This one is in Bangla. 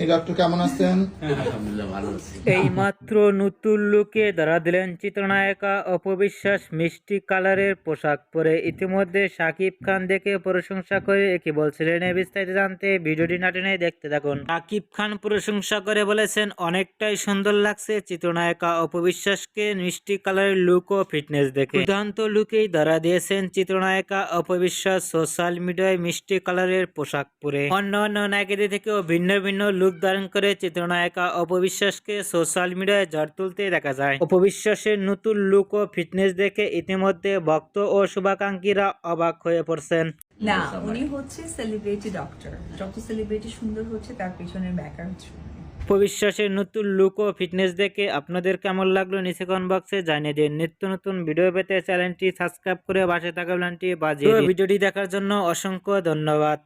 এই ডক্টর কেমন আছেন? আলহামদুলিল্লাহ ভালো আছি। এইমাত্র নতুন লুকে ধরা দিলেন চিত্রনায়িকা অপবিশ্বাস মিষ্টি কালারের পোশাক পরে। ইতিমধ্যে শাকিব খান দেখে প্রশংসা করে কি বলছিলেন এই বিস্তারিত জানতে ভিডিওটি না টেনে দেখতে থাকুন। শাকিব খান প্রশংসা করে বলেছেন, অনেকটাই সুন্দর লাগছে চিত্রনায়িকা অপবিশ্বাসকে মিষ্টি কালারের লুক ও ফিটনেস দেখে। দুর্দান্ত লুকেই ধরা দিয়েছেন চিত্রনায়িকা অপবিশ্বাস সোশ্যাল মিডিয়ায় মিষ্টি কালারের পোশাক পরে। অন্য নায়িকাদের থেকেও ভিন্ন ভিন্ন লুক ধারণ করে চিত্রনায়িকা অপবিশ্বাসকে সোশ্যাল মিডিয়ায় ঝড় তুলতে দেখা যায়। অপবিশ্বাসের নতুন লুক ও ফিটনেস দেখে ইতিমধ্যে ভক্ত ও শুভাকাঙ্ক্ষীরা অবাক হয়ে পড়ছেন। না, উনি হচ্ছে সেলিব্রিটি ডক্টর। যত সেলিব্রিটি সুন্দর হচ্ছে তার পিছনের ব্যাকার হচ্ছে অপবিশ্বাসের নতুন লুক ও ফিটনেস দেখে আপনাদের কেমন লাগলো নিচে কমেন্ট বক্সে জানিয়ে দিন। নিত্য নতুন ভিডিও পেতে চ্যানেলটি সাবস্ক্রাইব করে পাশে থাকা বেলটি বাজিয়ে দিন। ভিডিওটি দেখার জন্য অসংখ্য ধন্যবাদ।